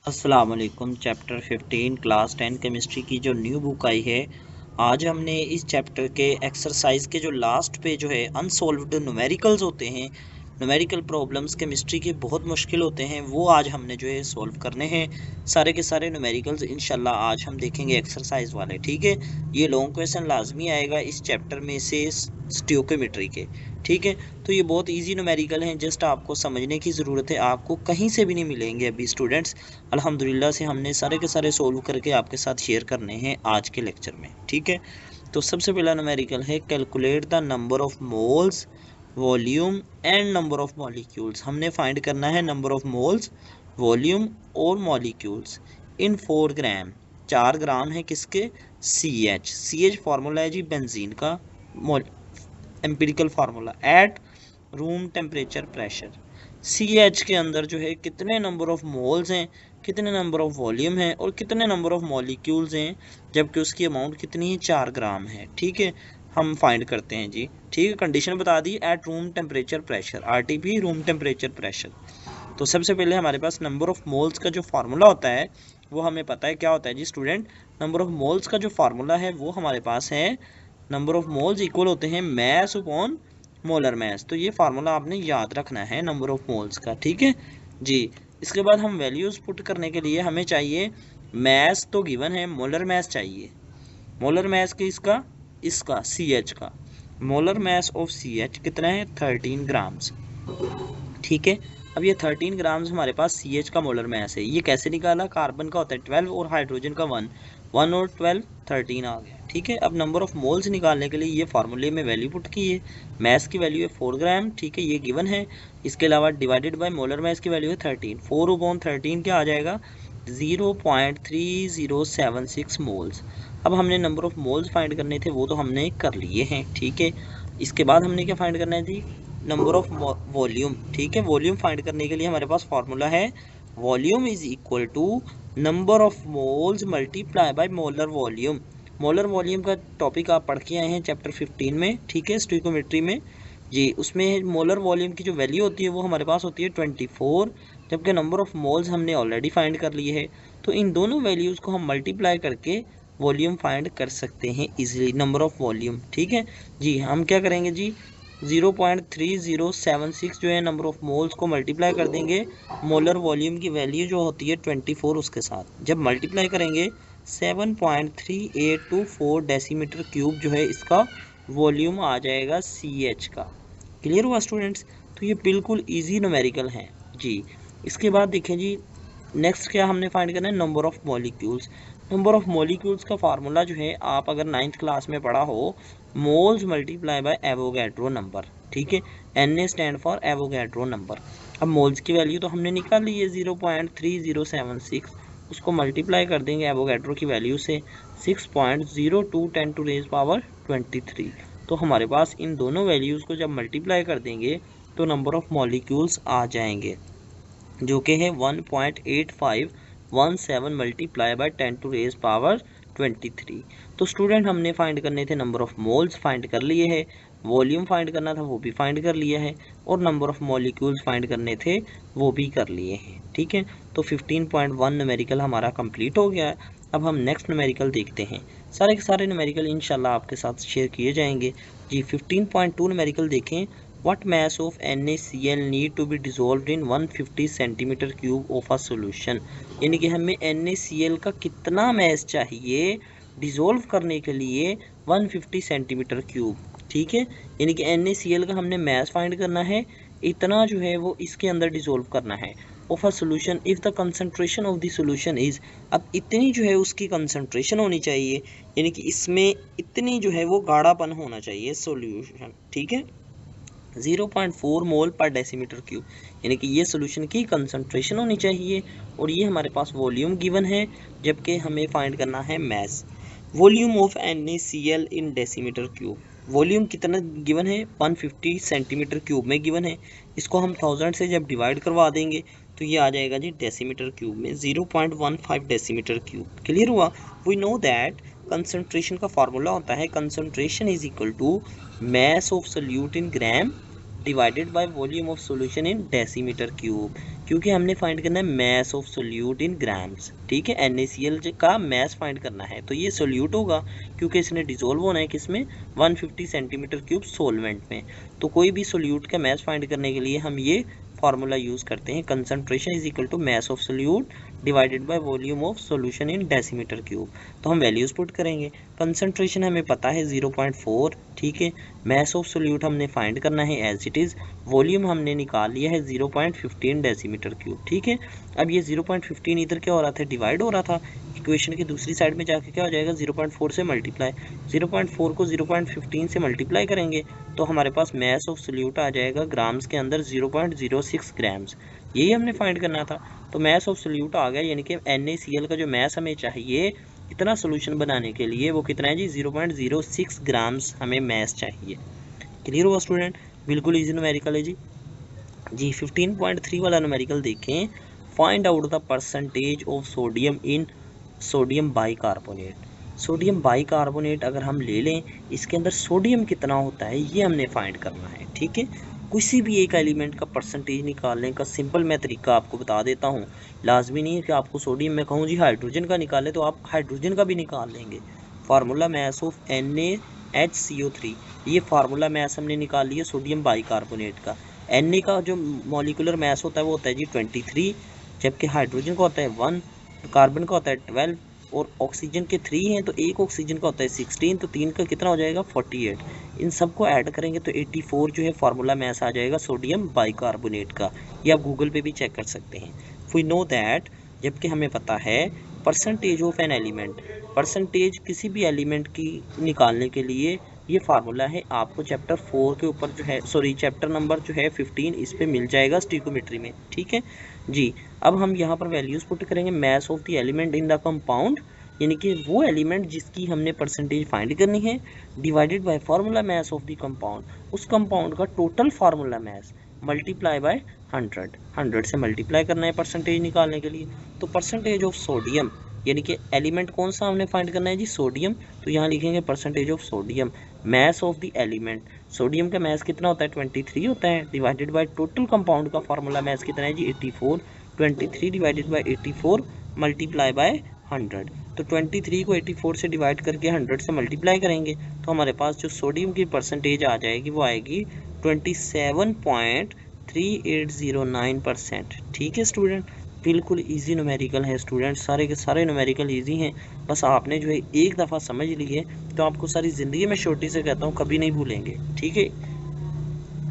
अस्सलाम वालेकुम। Chapter 15 class 10 chemistry की जो न्यू बुक आई है, आज हमने इस चैप्टर के एक्सरसाइज के जो लास्ट पे जो है अनसॉल्व्ड न्यूमेरिकल्स होते हैं, न्यूमेरिकल प्रॉब्लम्स केमिस्ट्री के बहुत मुश्किल होते हैं, वो आज हमने जो है सॉल्व करने हैं। सारे के सारे न्यूमेरिकल्स इंशाल्लाह आज हम देखेंगे एक्सरसाइज वाले। ठीक है, ये लॉन्ग क्वेश्चन लाजमी आएगा इस चैप्टर में से स्टोइकोमेट्री के। ठीक है, तो ये बहुत इजी न्यूमेरिकल हैं, जस्ट आपको समझने की ज़रूरत है, आपको कहीं से भी नहीं मिलेंगे अभी स्टूडेंट्स। अल्हम्दुलिल्लाह से हमने सारे के सारे सोल्व करके आपके साथ शेयर करने हैं आज के लेक्चर में। ठीक है, तो सबसे पहला न्यूमेरिकल है calculate the number of moles, volume and number of molecules. हमने फाइंड करना है नंबर ऑफ मोल्स, वॉल्यूम और मॉलिक्यूल्स इन 4 ग्राम। 4 ग्राम है किसके? सी एच फार्मूला है जी बेंजीन का, empirical formula at room temperature pressure. C H के अंदर जो है कितने नंबर ऑफ मोल्स हैं, कितने नंबर ऑफ वॉल्यूम है और कितने नंबर ऑफ मॉलिक्यूल्स हैं, जबकि उसकी अमाउंट कितनी है? 4 ग्राम है। ठीक है, हम फाइंड करते हैं जी। ठीक है, कंडीशन बता दी at room temperature pressure, RTP room temperature pressure. तो सबसे पहले हमारे पास नंबर ऑफ मोल्स का जो फार्मूला होता है वो हमें पता है क्या होता है जी स्टूडेंट। नंबर ऑफ मोल्स का जो फार्मूला है वो हमारे पास है, नंबर ऑफ मोल्स इक्वल होते हैं मैस अपॉन मोलर मैस। तो ये फार्मूला आपने याद रखना है नंबर ऑफ मोल्स का। ठीक है जी। इसके बाद हम वैल्यूज पुट करने के लिए हमें चाहिए, मैस तो गिवन है, मोलर मैस चाहिए। मोलर मैस के इसका सी एच का molar mass of C H कितना है? 13 ग्राम्स। ठीक है, अब ये 13 ग्राम्स हमारे पास सी एच का मोलर मैस है। ये कैसे निकाला? कार्बन का होता है 12 और हाइड्रोजन का 1, 1 और 12 13 आ गया। ठीक है, अब नंबर ऑफ मोल्स निकालने के लिए ये फार्मूले में वैल्यू पुट की है। मैस की वैल्यू है 4 ग्राम। ठीक है, ये गिवन है। इसके अलावा डिवाइडेड बाय मोलर मैस की वैल्यू है 13। 4/13 क्या आ जाएगा? 0.3076 मोल्स। अब हमने नंबर ऑफ मोल्स फाइंड करने थे, वो तो हमने कर लिए हैं। ठीक है, इसके बाद हमने क्या फाइंड करना है जी? Number of volume. ठीक है, वॉल्यूम फाइंड करने के लिए हमारे पास फॉर्मूला है, volume is equal to number of moles multiply by molar volume. Molar volume का टॉपिक आप पढ़ के आए हैं चैप्टर 15 में। ठीक है, स्टोइकोमेट्री में जी। उसमें मोलर वॉल्यूम की जो वैल्यू होती है वो हमारे पास होती है 24, जबकि नंबर ऑफ मोल्स हमने ऑलरेडी फाइंड कर लिए है। तो इन दोनों वैल्यूज़ को हम मल्टीप्लाई करके वॉल्यूम फाइंड कर सकते हैं इजीली, नंबर ऑफ वॉल्यूम। ठीक है जी, हम क्या करेंगे जी? 0.3076 जो है नंबर ऑफ मोल्स को मल्टीप्लाई कर देंगे मोलर वॉल्यूम की वैल्यू जो होती है 24 उसके साथ। जब मल्टीप्लाई करेंगे 7.3824 डेसीमीटर क्यूब जो है इसका वॉल्यूम आ जाएगा सी एच का। क्लियर हुआ स्टूडेंट्स? तो ये बिल्कुल इजी न्यूमेरिकल हैं जी। इसके बाद देखें जी, नेक्स्ट क्या हमने फाइंड करना है? Number of molecules. Number of molecules का फार्मूला जो है आप अगर 9th क्लास में पढ़ा हो, moles multiply by Avogadro number. ठीक है, N A stand for Avogadro number. अब मोल्स की वैल्यू तो हमने निकाल ली है 0.3076, उसको मल्टीप्लाई कर देंगे एवोगैड्रो की वैल्यू से 6.02 × 10⁻23। तो हमारे पास इन दोनों वैल्यूज़ को जब मल्टीप्लाई कर देंगे तो नंबर ऑफ मॉलिक्यूल्स आ जाएंगे, जो कि है 1.8517 मल्टीप्लाई बाय 10⁻23। तो स्टूडेंट हमने फाइंड करने थे नंबर ऑफ मोल्स, फाइंड कर लिए है, वॉल्यूम फाइंड करना था वो भी फाइंड कर लिया है, और नंबर ऑफ मॉलिक्यूल्स फाइंड करने थे वो भी कर लिए हैं। ठीक है, तो 15.1 न्यूमेरिकल हमारा कंप्लीट हो गया है। अब हम नेक्स्ट न्यूमेरिकल देखते हैं। सारे के सारे न्यूमेरिकल इंशाल्लाह आपके साथ शेयर किए जाएंगे जी। 15.2 न्यूमेरिकल देखें। What mass of NaCl need to be dissolved in 150 centimetre cube of a solution. यानी कि हमें NaCl का कितना मैस चाहिए डिसॉल्व करने के लिए? 150 सेंटीमीटर क्यूब। ठीक है, यानी कि NaCl का हमने मैस फाइंड करना है, इतना जो है वो इसके अंदर डिसॉल्व करना है of a solution if the concentration of the solution is. अब इतनी जो है उसकी कंसंट्रेशन होनी चाहिए, यानी कि इसमें इतनी जो है वो गाढ़ापन होना चाहिए सॉल्यूशन। ठीक है, 0.4 मोल पर डेसीमीटर क्यूब, यानी कि ये सोल्यूशन की कंसंट्रेशन होनी चाहिए, और ये हमारे पास वॉल्यूम गिवन है, जबकि हमें फाइंड करना है mass. Volume of NaCl in decimetre cube, volume कितना गिवन है? 150 सेंटीमीटर क्यूब में गिवन है। इसको हम 1000 से जब डिवाइड करवा देंगे तो ये आ जाएगा जी डेसीमीटर क्यूब में 0.15 डेसीमीटर क्यूब। क्लियर हुआ? वी नो दैट कंसंट्रेशन का फार्मूला होता है, concentration is equal to mass of solute in gram divided by volume of solution in decimetre cube, क्योंकि हमने फाइंड करना है mass of solute in grams. ठीक है, NaCl का मैस फाइंड करना है, तो ये सोल्यूट होगा क्योंकि इसने डिसोल्व होना है किसमें, 150 सेंटीमीटर क्यूब सोलवेंट में। तो कोई भी सोल्यूट का मैस फाइंड करने के लिए हम ये फार्मूला यूज करते हैं, concentration is equal to mass of solute divided by volume of solution in decimetre cube. तो हम वैल्यूज पुट करेंगे, कंसंट्रेशन हमें पता है 0.4, ठीक है, मैस ऑफ सोल्यूट हमने फाइंड करना है एज इट इज, वॉल्यूम हमने निकाल लिया है 0.15 डेसीमीटर क्यूब। ठीक है, अब ये 0.15 इधर क्या हो रहा था, डिवाइड हो रहा था, इक्वेशन की दूसरी साइड में जाके क्या हो जाएगा, 0.4 से मल्टीप्लाई, 0.4 को 0.15 से मल्टीप्लाई करेंगे तो हमारे पास मैस ऑफ सोल्यूट आ जाएगा ग्राम्स के अंदर 0.06 ग्राम्स, यही हमने फाइंड करना था। तो मैस ऑफ सोल्यूट आ गया, यानी कि NaCl का जो मैस हमें चाहिए इतना सोल्यूशन बनाने के लिए वो कितना है जी, 0.06 ग्राम्स हमें मैस चाहिए। क्लियर हुआ स्टूडेंट, बिल्कुल इजी न्यूमेरिकल है जी। 15.3 वाला न्यूमेरिकल देखें, find out the percentage of sodium in sodium bicarbonate. Sodium bicarbonate अगर हम ले लें, इसके अंदर सोडियम कितना होता है ये हमने फाइंड करना है। ठीक है, किसी भी एक एलिमेंट का परसेंटेज निकालने का सिंपल मैं तरीका आपको बता देता हूँ। लाजमी नहीं है कि आपको सोडियम में कहूँ जी हाइड्रोजन का निकालें तो आप हाइड्रोजन का भी निकाल लेंगे। फार्मूला मैस ऑफ NaHCO3, ये फार्मूला मैस हमने निकाल लिया सोडियम बाइकार्बोनेट का। Na का जो मॉलिक्यूलर मैस होता है वो होता है जी 23, जबकि हाइड्रोजन का होता है 1, कार्बन का होता है 12 और ऑक्सीजन के 3 हैं, तो एक ऑक्सीजन का होता है 16, तो 3 का कितना हो जाएगा 48। इन सबको ऐड करेंगे तो 84 जो है फार्मूला मैस आ जाएगा सोडियम बाइकार्बोनेट का, ये आप गूगल पे भी चेक कर सकते हैं। वी नो दैट, जबकि हमें पता है percentage of an element, percentage किसी भी एलिमेंट की निकालने के लिए ये फार्मूला है आपको चैप्टर 4 के ऊपर जो है, सॉरी चैप्टर नंबर जो है 15 इस पे मिल जाएगा स्टिकोमेट्री में। ठीक है जी, अब हम यहाँ पर वैल्यूज पुट करेंगे, mess of the element in the compound, यानी कि वो एलिमेंट जिसकी हमने परसेंटेज फाइंड करनी है, divided by formula mass of the compound, उस कंपाउंड का total formula mass multiply by 100 से मल्टीप्लाई करना है परसेंटेज निकालने के लिए। तो परसेंटेज ऑफ सोडियम, यानी कि एलिमेंट कौन सा हमने फाइंड करना है जी, सोडियम, तो यहाँ लिखेंगे percentage of sodium, mess of the element, sodium का मैस कितना होता है 23 होता है, डिवाइडेड बाय टोटल कंपाउंड का फार्मूला मैस कितना है जी 84, 23 डिवाइडेड बाय 84 मल्टीप्लाई बाय 100। तो 23 को 84 से डिवाइड करके 100 से मल्टीप्लाई करेंगे तो हमारे पास जो सोडियम की परसेंटेज आ जाएगी वो आएगी 27.3809%। ठीक है स्टूडेंट, बिल्कुल इजी न्यूमेरिकल है स्टूडेंट, सारे के सारे न्यूमेरिकल इजी हैं, बस आपने जो है एक दफ़ा समझ लिए तो आपको सारी ज़िंदगी में छोटी से कहता हूँ कभी नहीं भूलेंगे। ठीक है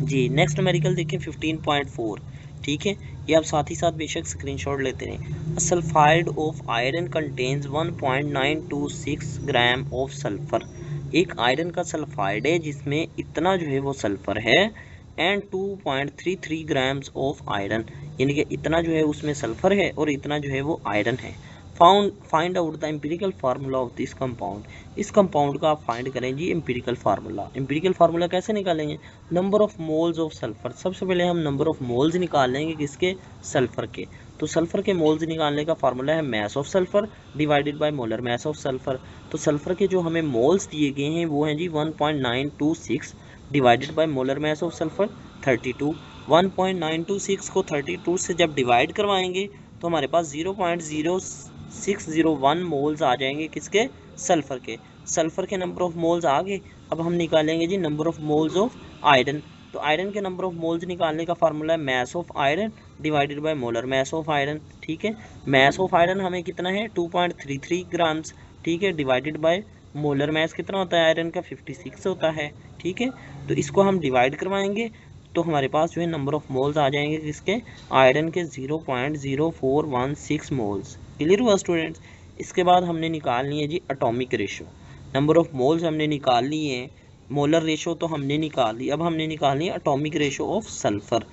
जी, नेक्स्ट न्यूमेरिकल देखें 15.4। ठीक है, ये आप साथ ही साथ बेशक स्क्रीनशॉट लेते रहें। Sulphide of iron contains 1.926 gram of sulphur, एक आयरन का सल्फाइड है जिसमें इतना जो है वो सल्फर है, एंड 2.33 ग्राम्स ऑफ आयरन, यानी कि इतना जो है उसमें सल्फर है और इतना जो है वो आयरन है। Find out the empirical formula of this compound, इस कंपाउंड का आप फाइंड करें जी एम्पिरिकल फार्मूला। एम्पिरिकल फार्मूला कैसे निकालेंगे, number of moles of sulphur, सबसे पहले हम नंबर ऑफ मोल्स निकाल लेंगे किसके, सल्फर के। तो सल्फर के मोल्स निकालने का फार्मूला है mass of sulphur divided by molar mass of sulphur. तो सल्फर के जो हमें मोल्स दिए गए हैं वो हैं जी 1.926 divided by molar mass of sulphur 32। 1.926 को 32 से जब डिवाइड करवाएंगे तो हमारे पास 0.0601 मोल्स आ जाएंगे किसके, सल्फर के। सल्फर के नंबर ऑफ मोल्स आ गए, अब हम निकालेंगे जी number of moles of iron. तो आयरन के नंबर ऑफ मोल्स निकालने का फार्मूला है mass of iron divided by molar mass of iron. ठीक है, मैस ऑफ आयरन हमें कितना है 2.33 ग्राम्स, ठीक है, डिवाइडेड बाय मोलर मैस कितना होता है आयरन का 56 होता है। ठीक है, तो इसको हम डिवाइड करवाएंगे तो हमारे पास जो है नंबर ऑफ मोल्स आ जाएंगे किसके, आयरन के 0.0416 मोल्स। क्लियर हुआ स्टूडेंट्स। इसके बाद हमने निकालनी है जी atomic ratio, number of moles हमने निकाल लिए हैं, मोलर रेशो तो हमने निकाल ली, अब हमने निकालनी है एटॉमिक रेशो ऑफ सल्फर।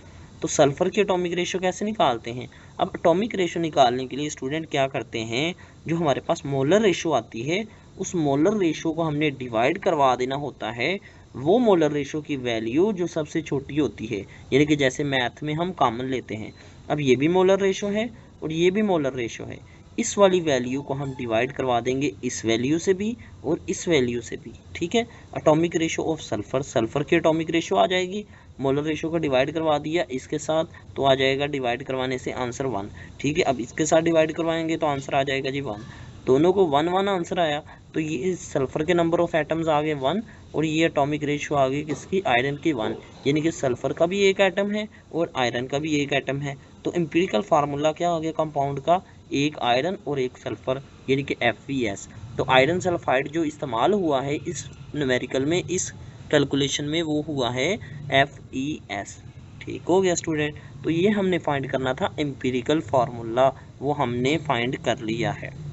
तो सल्फर की एटॉमिक रेशो कैसे निकालते हैं, अब एटॉमिक रेशो निकालने के लिए स्टूडेंट क्या करते हैं, जो हमारे पास मोलर रेशो आती है उस मोलर रेशो को हमने डिवाइड करवा देना होता है वो मोलर रेशो की वैल्यू जो सबसे छोटी होती है, यानी कि जैसे मैथ में हम कॉमन लेते हैं, अब ये भी मोलर रेशो है और ये भी मोलर रेशो है, इस वाली वैल्यू को हम डिवाइड करवा देंगे इस वैल्यू से भी और इस वैल्यू से भी। ठीक है, atomic ratio of sulphur, sulphur की एटॉमिक रेशो आ जाएगी मोलर रेशो को डिवाइड करवा दिया इसके साथ, तो आ जाएगा डिवाइड करवाने से आंसर 1। ठीक है, अब इसके साथ डिवाइड करवाएंगे तो आंसर आ जाएगा जी 1। दोनों को 1 1 आंसर आया, तो ये सल्फर के नंबर ऑफ एटम्स आ गए 1 और ये एटॉमिक रेशो आ गई किसकी, आयरन की 1। यानी कि सल्फर का भी एक एटम है और आयरन का भी एक एटम है। तो एम्पिरिकल फार्मूला क्या आ गया कंपाउंड का, एक आयरन और एक सल्फर, यानी कि FeS। तो आयरन सल्फाइड जो इस्तेमाल हुआ है इस न्यूमेरिकल में, इस कैलकुलेशन में, वो हुआ है FeS। ठीक हो गया स्टूडेंट। तो ये हमने फाइंड करना था एम्पिरिकल फार्मूला, वो हमने फाइंड कर लिया है।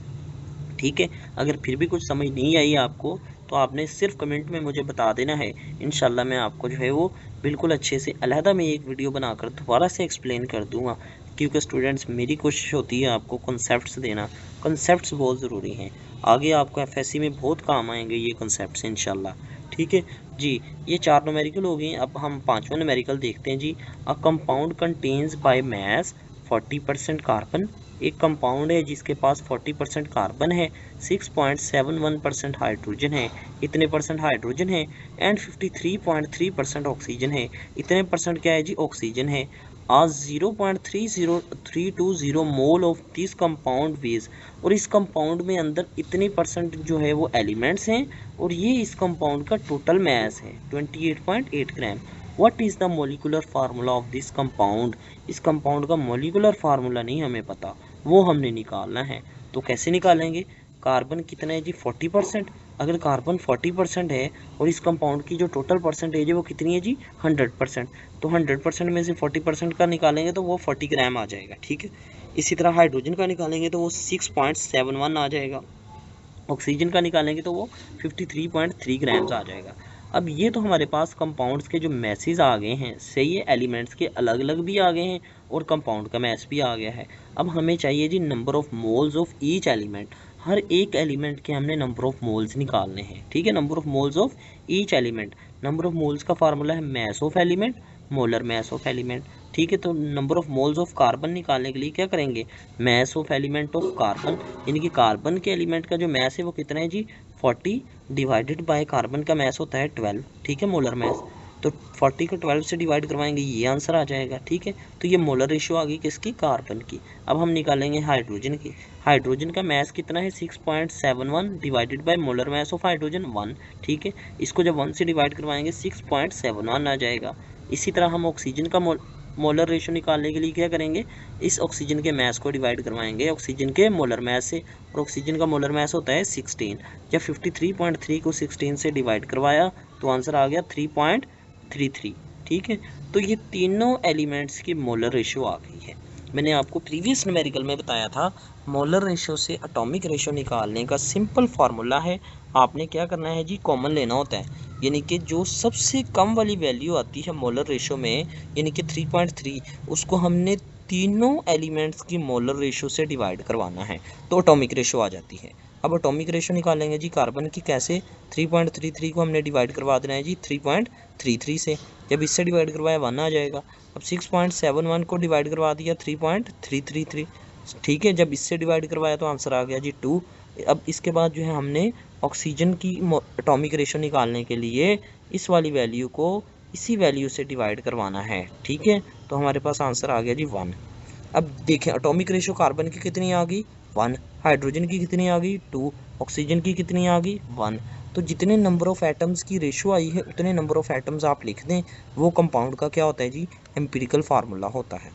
ठीक है, अगर फिर भी कुछ समझ नहीं आई आपको तो आपने सिर्फ कमेंट में मुझे बता देना है, इंशाल्लाह मैं आपको जो है वो बिल्कुल अच्छे से अलहदा में एक वीडियो बनाकर दोबारा से एक्सप्लेन कर दूंगा। क्योंकि स्टूडेंट्स मेरी कोशिश होती है आपको कॉन्सेप्ट्स देना, कॉन्सेप्ट्स बहुत ज़रूरी हैं, आगे आपको FSC में बहुत काम आएंगे ये कॉन्सेप्ट्स इंशाल्लाह। ठीक है जी, ये 4 न्यूमेरिकल हो गई। अब हम 5वां न्यूमेरिकल देखते हैं जी। A compound contains by mass 40% carbon, एक कंपाउंड है जिसके पास 40% कार्बन है, 6.71% हाइड्रोजन है, इतने परसेंट हाइड्रोजन है, एंड 53.3% ऑक्सीजन है। इतने परसेंट क्या है जी, ऑक्सीजन है। आज 0.30320 mole of this compound weighs, और इस कंपाउंड में अंदर इतने परसेंट जो है वो एलिमेंट्स हैं, और ये इस कंपाउंड का टोटल मास है 28.8 gram. What is the molecular formula of this compound, इस कंपाउंड का मोलिकुलर फार्मूला नहीं हमें पता, वो हमने निकालना है। तो कैसे निकालेंगे, कार्बन कितना है जी 40%, अगर कार्बन 40% है और इस कंपाउंड की जो टोटल परसेंटेज है वो कितनी है जी 100%, तो 100% में से 40% का निकालेंगे तो वो 40 ग्राम आ जाएगा। ठीक है, इसी तरह हाइड्रोजन का निकालेंगे तो वो 6.71 आ जाएगा, ऑक्सीजन का निकालेंगे तो वो 53.3 ग्राम्स आ जाएगा। अब ये तो हमारे पास कंपाउंड्स के जो मैसेज आ गए हैं, सही है, एलिमेंट्स के अलग अलग भी आ गए हैं और कंपाउंड का मैस भी आ गया है। अब हमें चाहिए जी number of moles of each element, हर एक एलिमेंट के हमने नंबर ऑफ मोल्स निकालने हैं। ठीक है, number of moles of each element, number of moles का फार्मूला है mass of element, molar mass of element. ठीक है, तो number of moles of carbon निकालने के लिए क्या करेंगे, mass of element of carbon, यानी कि कार्बन के एलिमेंट का जो मैस है वो कितना है जी 40 डिवाइडेड बाय कार्बन का मैस होता है 12। ठीक है, मोलर मैस, तो 40 को 12 से डिवाइड करवाएंगे ये आंसर आ जाएगा। ठीक है, तो ये मोलर रेशियो आ गई किसकी, कार्बन की। अब हम निकालेंगे हाइड्रोजन की, हाइड्रोजन का मैस कितना है 6.71 divided by molar mass of hydrogen 1। ठीक है, इसको जब 1 से डिवाइड करवाएंगे 6.71 आ जाएगा। इसी तरह हम ऑक्सीजन का मोलर रेशो निकालने के लिए क्या करेंगे, इस ऑक्सीजन के मैस को डिवाइड करवाएंगे ऑक्सीजन के मोलर मैस से, और ऑक्सीजन का मोलर मैस होता है 16। जब 53.3 को 16 से डिवाइड करवाया तो आंसर आ गया 3.33। ठीक है, तो ये तीनों एलिमेंट्स की मोलर रेशो आ गई है। मैंने आपको प्रीवियस न्यूमेरिकल में बताया था मोलर रेशो से एटॉमिक रेशो निकालने का सिंपल फार्मूला है, आपने क्या करना है जी, कॉमन लेना होता है, यानी कि जो सबसे कम वाली वैल्यू आती है मोलर रेशो में, यानी कि 3.3, उसको हमने तीनों एलिमेंट्स की मोलर रेशो से डिवाइड करवाना है तो एटॉमिक रेशो आ जाती है। अब एटॉमिक रेशो निकालेंगे जी कार्बन की, कैसे, 3.33 को हमने डिवाइड करवा देना है जी 3.33 से, जब इससे डिवाइड करवाया 1 आ जाएगा। अब 6.71 को डिवाइड करवा दिया 3.333। ठीक है, जब इससे डिवाइड करवाया तो आंसर आ गया जी 2। अब इसके बाद जो है हमने ऑक्सीजन की एटॉमिक रेशो निकालने के लिए इस वाली वैल्यू को इसी वैल्यू से डिवाइड करवाना है। ठीक है, तो हमारे पास आंसर आ गया जी 1। अब देखें एटॉमिक रेशो कार्बन की कितनी आ गई 1, हाइड्रोजन की कितनी आ गई 2, ऑक्सीजन की कितनी आ गई 1। तो जितने नंबर ऑफ एटम्स की रेशो आई है उतने नंबर ऑफ एटम्स आप लिख दें, वो कंपाउंड का क्या होता है जी, एम्पिरिकल फार्मूला होता है।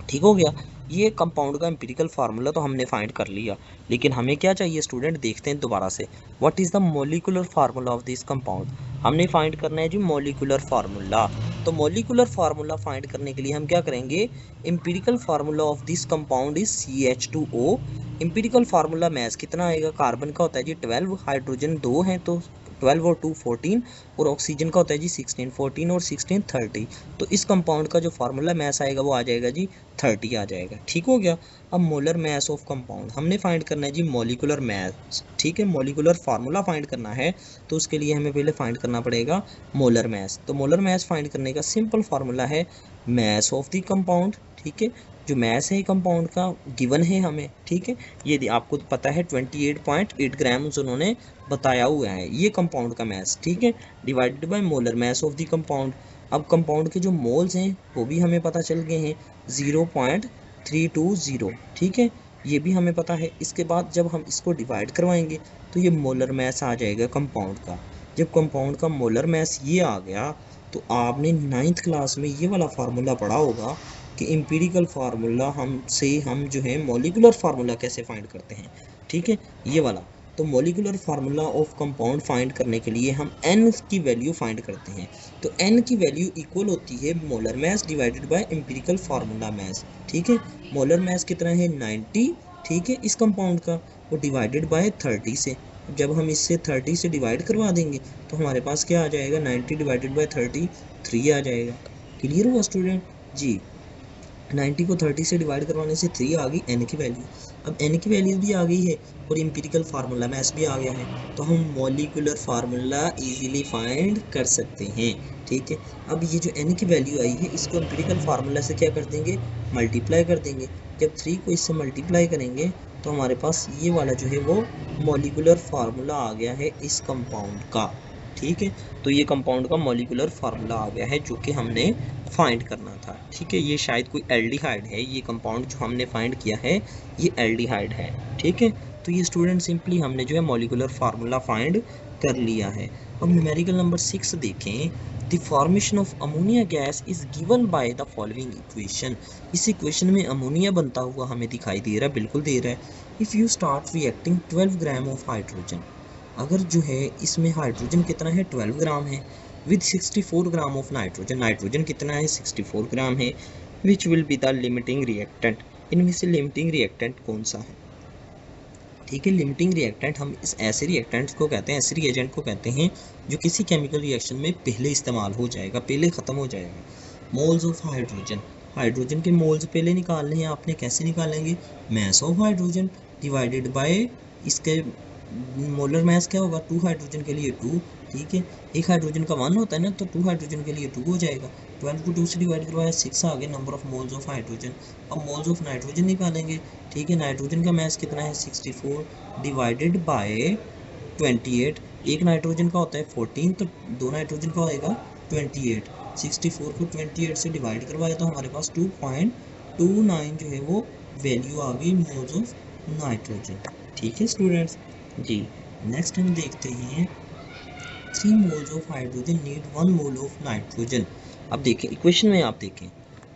ठीक हो गया, ये कंपाउंड का एम्पिरिकल फार्मूला तो हमने फाइंड कर लिया, लेकिन हमें क्या चाहिए स्टूडेंट, देखते हैं दोबारा से, what is the molecular formula of this compound. हमने फाइंड करना है जी मोलिकुलर फार्मूला। तो मोलिकुलर फार्मूला फाइंड करने के लिए हम क्या करेंगे, empirical formula of this compound is CH2O। Empirical formula mass कितना आएगा, कार्बन का होता है जी 12, हाइड्रोजन 2 हैं तो 12 और 2 14, और ऑक्सीजन का होता है जी 16, 14 और 16 30। तो इस कंपाउंड का जो फार्मूला मैस आएगा वो आ जाएगा जी 30 आ जाएगा। ठीक हो गया। अब मोलर मैस ऑफ कंपाउंड हमने फाइंड करना है जी मोलिकुलर मैस। ठीक है, मोलिकुलर फार्मूला फाइंड करना है तो उसके लिए हमें पहले फाइंड करना पड़ेगा मोलर मैस। तो मोलर मैस फाइंड करने का सिंपल फार्मूला है मैस ऑफ द कंपाउंड। ठीक है, जो मैस है कंपाउंड का गिवन है हमें। ठीक है, ये आपको पता है 28.8 ग्राम्स उन्होंने बताया हुआ है ये कंपाउंड का मैस। ठीक है, divided by molar mass of the compound. अब कंपाउंड के जो मोल्स हैं वो भी हमें पता चल गए हैं 0.320, ठीक है, ये भी हमें पता है। इसके बाद जब हम इसको डिवाइड करवाएंगे तो ये मोलर मैस आ जाएगा कंपाउंड का। जब कंपाउंड का मोलर मैस ये आ गया तो आपने 9th क्लास में ये वाला फार्मूला पढ़ा होगा कि एम्पिरिकल फार्मूला हम जो है मॉलिक्यूलर फार्मूला कैसे फाइंड करते हैं, ठीक है, ये वाला। तो molecular formula of compound find करने के लिए हम n की वैल्यू फाइंड करते हैं। तो n की वैल्यू इक्वल होती है molar mass divided by empirical formula mass, ठीक है। मोलर मैस कितना है 90, ठीक है, इस कंपाउंड का, वो डिवाइडेड बाय 30 से। जब हम इससे 30 से डिवाइड करवा देंगे तो हमारे पास क्या आ जाएगा, 90 डिवाइडेड बाय 30 3 आ जाएगा। क्लियर हुआ स्टूडेंट जी। 90 को 30 से डिवाइड करवाने से 3 आ गई n की वैल्यू। अब n की वैल्यू भी आ गई है और एम्पिरिकल फार्मूला मैस भी आ गया है, तो हम मॉलिक्यूलर फार्मूला इजीली फाइंड कर सकते हैं, ठीक है। अब ये जो n की वैल्यू आई है इसको एम्पिरिकल फार्मूला से क्या कर देंगे, मल्टीप्लाई कर देंगे। जब 3 को इससे मल्टीप्लाई करेंगे तो हमारे पास ये वाला जो है वो मॉलिक्यूलर फार्मूला आ गया है इस कंपाउंड का, ठीक है। तो ये कंपाउंड का मॉलिक्यूलर फार्मूला आ गया है जो कि हमने फाइंड करना था, ठीक है। ये शायद कोई एल्डिहाइड है, ये कंपाउंड जो हमने फाइंड किया है ये एल्डिहाइड है, ठीक है। तो ये स्टूडेंट सिंपली हमने जो है मॉलिक्यूलर फार्मूला फाइंड कर लिया है। अब न्यूमेरिकल नंबर 6 देखें। The formation of ammonia gas is given by the following equation. इस इक्वेशन में अमोनिया बनता हुआ हमें दिखाई दे रहा है, बिल्कुल दे रहा है। If you start reacting 12 gram of hydrogen, अगर जो है इसमें हाइड्रोजन कितना है 12 ग्राम है, with 64 gram of nitrogen, nitrogen कितना है 64 ग्राम है, which will be the limiting reactant, इनमें से लिमिटिंग रिएक्टेंट कौन सा है, ठीक है। लिमिटिंग रिएक्टेंट हम इस ऐसे रिएक्टेंट्स को कहते हैं, ऐसे रिएजेंट को कहते हैं जो किसी केमिकल रिएक्शन में पहले इस्तेमाल हो जाएगा, पहले ख़त्म हो जाएगा। मोल्स ऑफ हाइड्रोजन, हाइड्रोजन के मोल्स पहले निकालने हैं आपने, कैसे निकालेंगे, mass of hydrogen divided by इसके मोलर मैस क्या होगा, 2 हाइड्रोजन के लिए 2, ठीक है। एक हाइड्रोजन का 1 होता है ना, तो 2 हाइड्रोजन के लिए 2 हो जाएगा। 12 को 2 से डिवाइड करवाया 6 आ गए number of moles of hydrogen. अब मोल्स ऑफ नाइट्रोजन निकालेंगे, ठीक है। नाइट्रोजन का मैस कितना है 64 डिवाइडेड बाय 28, एक नाइट्रोजन का होता है 14, तो 2 नाइट्रोजन का होएगा 28। 64 को 28 से डिवाइड करवाया तो हमारे पास 2.29 जो है वो वैल्यू आ गई मोल्स ऑफ नाइट्रोजन, ठीक है स्टूडेंट्स जी। नेक्स्ट हम देखते हैं 3 moles of hydrogen need 1 mole of nitrogen. अब देखें इक्वेशन में, आप देखें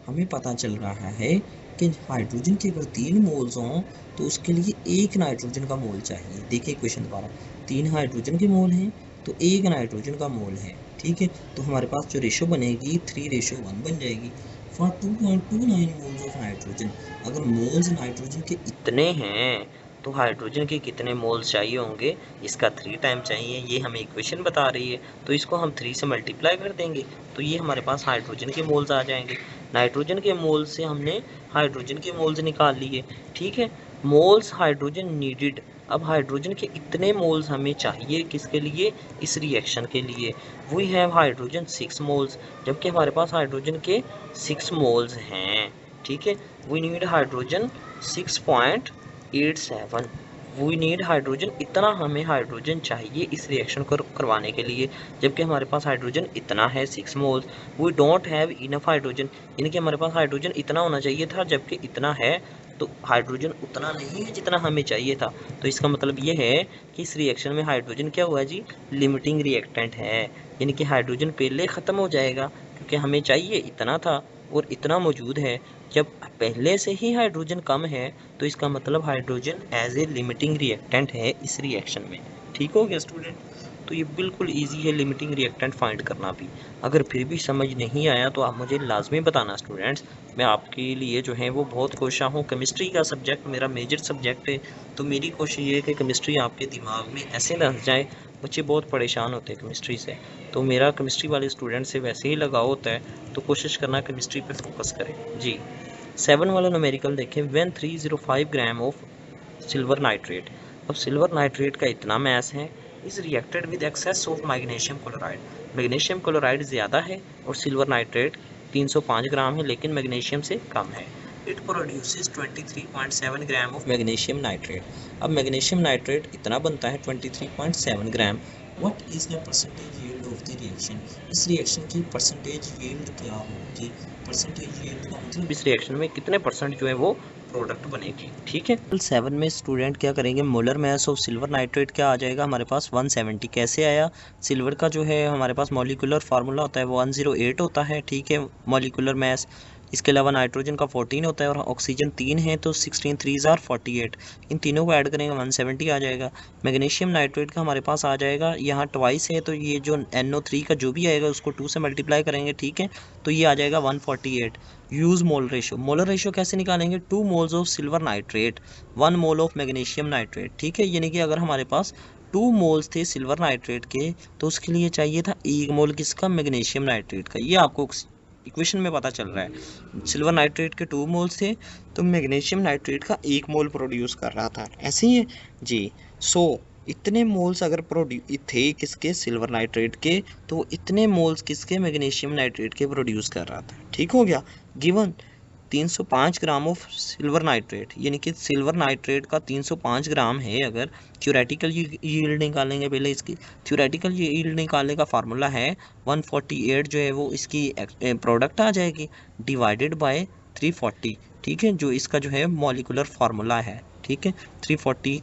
हमें पता चल रहा है कि हाइड्रोजन के अगर 3 मोल्स हों तो उसके लिए 1 नाइट्रोजन का मोल चाहिए। देखिए इक्वेशन दोबारा, 3 हाइड्रोजन के मोल हैं तो 1 नाइट्रोजन का मोल है, ठीक है। तो हमारे पास जो रेशो बनेगी 3:1 बन जाएगी। फॉर 2.29 मोल्स ऑफ नाइट्रोजन, अगर मोल्स नाइट्रोजन के इतने हैं तो हाइड्रोजन के कितने मोल्स चाहिए होंगे, इसका 3 टाइम चाहिए, ये हमें इक्वेशन बता रही है। तो इसको हम 3 से मल्टीप्लाई कर देंगे तो ये हमारे पास हाइड्रोजन के मोल्स आ जाएंगे। नाइट्रोजन के मोल्स से हमने हाइड्रोजन के मोल्स निकाल लिए, ठीक है। मोल्स हाइड्रोजन नीडेड, अब हाइड्रोजन के इतने मोल्स हमें चाहिए किसके लिए, इस रिएक्शन के लिए। वी हैव हाइड्रोजन 6 मोल्स, जबकि हमारे पास हाइड्रोजन के 6 मोल्स हैं, ठीक है। We need hydrogen 6.87, we need hydrogen, इतना हमें हाइड्रोजन चाहिए इस रिएक्शन को करवाने के लिए, जबकि हमारे पास हाइड्रोजन इतना है 6 moles. We don't have enough hydrogen, यानी कि हमारे पास हाइड्रोजन इतना होना चाहिए था जबकि इतना है, तो हाइड्रोजन उतना नहीं है जितना हमें चाहिए था। तो इसका मतलब ये है कि इस रिएक्शन में हाइड्रोजन क्या हुआ जी, लिमिटिंग रिएक्टेंट है, यानी कि हाइड्रोजन पहले ख़त्म हो जाएगा क्योंकि हमें चाहिए इतना था और इतना मौजूद है। जब पहले से ही हाइड्रोजन कम है तो इसका मतलब hydrogen as a limiting reactant है इस रिएक्शन में, ठीक हो गया स्टूडेंट। तो ये बिल्कुल इजी है लिमिटिंग रिएक्टेंट फाइंड करना भी। अगर फिर भी समझ नहीं आया तो आप मुझे लाजमी बताना स्टूडेंट्स, मैं आपके लिए जो है वो बहुत कोशिश हूँ। केमिस्ट्री का सब्जेक्ट मेरा मेजर सब्जेक्ट है, तो मेरी कोशिश ये है कि केमिस्ट्री आपके दिमाग में ऐसे लग जाए, बच्चे बहुत परेशान होते हैं केमिस्ट्री से, तो मेरा केमिस्ट्री वाले स्टूडेंट से वैसे ही लगाव होता है, तो कोशिश करना केमिस्ट्री पे फोकस करें जी। 7 वाला न्यूमेरिकल देखें, when 305 gram of silver nitrate, अब सिल्वर नाइट्रेट का इतना मैस है, is reacted with excess of magnesium chloride, magnesium chloride ज़्यादा है और सिल्वर नाइट्रेट 305 ग्राम है लेकिन मैग्नीशियम से कम है। It produces 23.7 gram of magnesium nitrate. अब मैग्नीशियम नाइट्रेट इतना बनता है 23.7 gram. What is the percentage yield of the reaction? इस रिएक्शन की परसेंटेज यील्ड क्या होगी? परसेंटेज यील्ड का मतलब इस रिएक्शन में कितने परसेंट जो है वो प्रोडक्ट बनेगी। ठीक है, 7 में स्टूडेंट क्या करेंगे, molar mass of silver nitrate क्या आ जाएगा हमारे पास 170। कैसे आया? सिल्वर का जो है हमारे पास मॉलिक्यूलर फार्मूला होता है वो 108 होता है। ठीक है, मॉलिक्यूलर मास। इसके अलावा नाइट्रोजन का 14 होता है और ऑक्सीजन 3 है तो 16 3 आर 48। इन तीनों को ऐड करेंगे 170 आ जाएगा। मैग्नीशियम नाइट्रेट का हमारे पास आ जाएगा, यहाँ ट्वाइस है तो ये जो NO3 का जो भी आएगा उसको 2 से मल्टीप्लाई करेंगे। ठीक है, तो ये आ जाएगा 148। Use mole ratio. Molar ratio कैसे निकालेंगे? 2 moles of silver nitrate 1 mole of magnesium nitrate. ठीक है, यानी कि अगर हमारे पास 2 मोल्स थे सिल्वर नाइट्रेट के तो उसके लिए चाहिए था 1 मोल किसका? मैग्नीशियम नाइट्रेट का। ये आपको इक्वेशन में पता चल रहा है। सिल्वर नाइट्रेट के 2 मोल्स थे तो मैग्नीशियम नाइट्रेट का 1 मोल प्रोड्यूस कर रहा था। ऐसे ही है जी। सो इतने मोल्स अगर थे किसके? सिल्वर नाइट्रेट के, तो इतने मोल्स किसके? मैग्नीशियम नाइट्रेट के प्रोड्यूस कर रहा था। ठीक हो गया। Given 305 gram of silver nitrate, यानी कि सिल्वर नाइट्रेट का 305 ग्राम है। अगर थ्योरेटिकल यील्ड निकालेंगे, पहले इसकी थ्योरेटिकल यील्ड निकालने का फार्मूला है 148 जो है वो इसकी प्रोडक्ट आ जाएगी डिवाइडेड बाय 340। ठीक है, जो इसका जो है मॉलिक्यूलर फार्मूला है। ठीक है, 340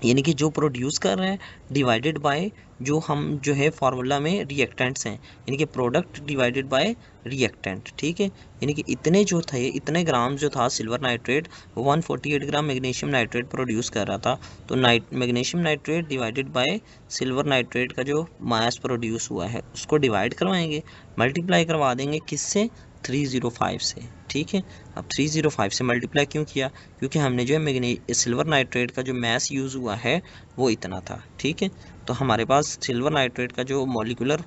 यानी कि जो प्रोड्यूस कर रहे हैं डिवाइडेड बाय जो हम जो है फार्मूला में रिएक्टेंट्स हैं, यानी कि प्रोडक्ट डिवाइडेड बाय रिएक्टेंट। ठीक है, यानी कि इतने जो थे, इतने ग्राम जो था सिल्वर नाइट्रेट वो 148 ग्राम मैग्नीशियम नाइट्रेट प्रोड्यूस कर रहा था। तो magnesium nitrate divided by silver nitrate का जो मास प्रोड्यूस हुआ है उसको डिवाइड करवाएंगे, मल्टीप्लाई करवा देंगे किससे? 305 से। ठीक है, अब 305 से मल्टीप्लाई क्यों किया? क्योंकि हमने जो है सिल्वर नाइट्रेट का जो मैस यूज़ हुआ है वो इतना था। ठीक है, तो हमारे पास सिल्वर नाइट्रेट का जो मॉलिक्यूलर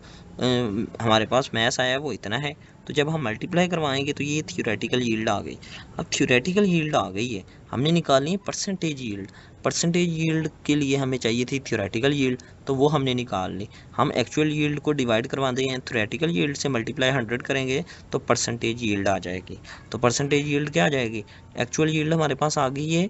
हमारे पास मैस आया वो इतना है। तो जब हम मल्टीप्लाई करवाएंगे तो ये थ्योरेटिकल यील्ड आ गई। अब थ्योरेटिकल यील्ड आ गई है, हमने निकालनी है परसेंटेज यील्ड। परसेंटेज यील्ड के लिए हमें चाहिए थी थ्योरेटिकल यील्ड, तो वो हमने निकाल ली। हम एक्चुअल यील्ड को डिवाइड करवा देंगे, थ्योरेटिकल यील्ड से मल्टीप्लाई 100 करेंगे तो परसेंटेज यील्ड आ जाएगी। तो परसेंटेज यील्ड क्या आ जाएगी? एक्चुअल यील्ड हमारे पास आ गई है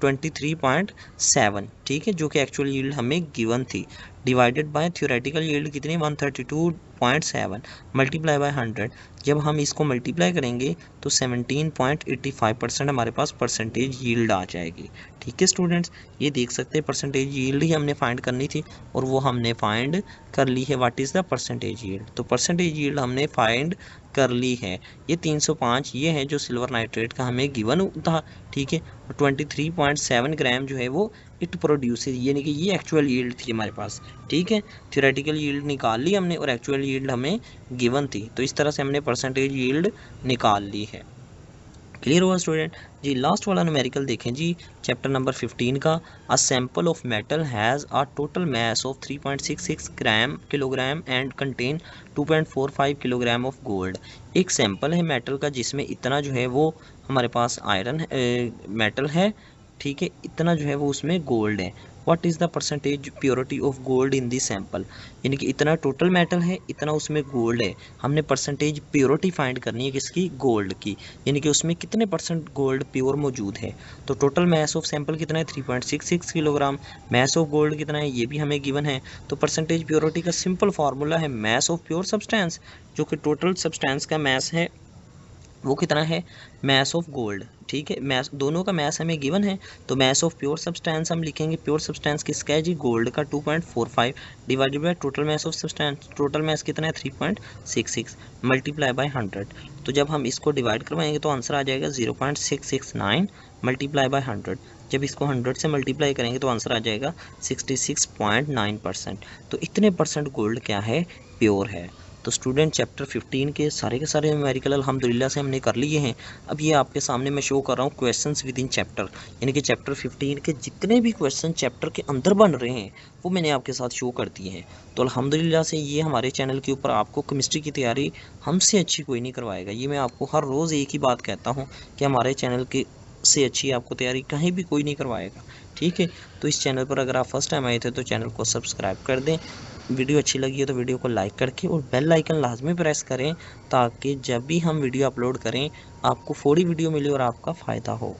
23.7। ठीक है, जो कि एक्चुअल यील्ड हमें गिवन थी, डिवाइडेड बाय थ्योरेटिकल यील्ड कितनी? 132.7 मल्टीप्लाई बाय 100। जब हम इसको मल्टीप्लाई करेंगे तो 17.85% हमारे पास परसेंटेज यील्ड आ जाएगी। ठीक है स्टूडेंट्स, ये देख सकते हैं परसेंटेज यील्ड ही हमने फाइंड करनी थी और वो हमने फाइंड कर ली है। What is the percentage yield? तो परसेंटेज यील्ड हमने फाइंड कर ली है। ये 305 ये है जो सिल्वर नाइट्रेट का हमें गिवन था। ठीक है, 23.7 ग्राम जो है वो इट प्रोड्यूसेस, यानी कि ये एक्चुअल यील्ड थी हमारे पास। ठीक है, थ्योरेटिकल यील्ड निकाल ली हमने और एक्चुअल यील्ड हमें गिवन थी, तो इस तरह से हमने परसेंटेज यील्ड निकाल ली है। क्लियर हुआ स्टूडेंट जी? लास्ट वाला न्यूमेरिकल देखें जी, चैप्टर नंबर 15 का। A sample of metal has a total mass of 3.66 kilogram and contain 2.45 kilogram of gold. एक सैंपल है मेटल का जिसमें इतना जो है वो हमारे पास आयरन मेटल है। ठीक है, इतना जो है वो उसमें गोल्ड है। What is the percentage purity of gold in the sample? यानी कि इतना टोटल मेटल है, इतना उसमें गोल्ड है। हमने परसेंटेज प्योरिटी फाइंड करनी है किसकी? गोल्ड की, यानी कि उसमें कितने परसेंट गोल्ड प्योर मौजूद है। तो टोटल मास ऑफ सैंपल कितना है? 3.66 किलोग्राम। मास ऑफ गोल्ड कितना है? ये भी हमें गिवन है। तो परसेंटेज प्योरिटी का सिंपल फार्मूला है मास ऑफ प्योर सब्सटेंस, जो कि टोटल सब्सटेंस का मास है वो कितना है? Mass of gold. ठीक है, मास दोनों का मास हमें गिवन है, तो मास ऑफ प्योर सब्सटेंस हम लिखेंगे। प्योर सब्सटेंस किसका है जी? गोल्ड का 2.45 divided by total mass of substance. Total mass कितना है? 3.66 मल्टीप्लाई बाय 100। तो जब हम इसको डिवाइड करवाएंगे तो आंसर आ जाएगा 0.669 मल्टीप्लाई बाय 100। जब इसको 100 से मल्टीप्लाई करेंगे तो आंसर आ जाएगा 66.9%। तो इतने परसेंट गोल्ड क्या है? प्योर है। तो स्टूडेंट चैप्टर 15 के सारे न्यूमेरिकल अल्हम्दुलिल्लाह से हमने कर लिए हैं। अब ये आपके सामने मैं शो कर रहा हूँ क्वेश्चंस विद इन चैप्टर, यानी कि चैप्टर 15 के जितने भी क्वेश्चन चैप्टर के अंदर बन रहे हैं वो मैंने आपके साथ शो कर दिए हैं। तो अल्हम्दुलिल्लाह से ये हमारे चैनल के ऊपर आपको केमिस्ट्री की तैयारी हमसे अच्छी कोई नहीं करवाएगा। ये मैं आपको हर रोज़ एक ही बात कहता हूँ कि हमारे चैनल के से अच्छी आपको तैयारी कहीं भी कोई नहीं करवाएगा। ठीक है, तो इस चैनल पर अगर आप फर्स्ट टाइम आए थे तो चैनल को सब्सक्राइब कर दें, वीडियो अच्छी लगी हो तो वीडियो को लाइक करके और बेल आइकन लाजमी प्रेस करें, ताकि जब भी हम वीडियो अपलोड करें आपको फौरी वीडियो मिले और आपका फ़ायदा हो।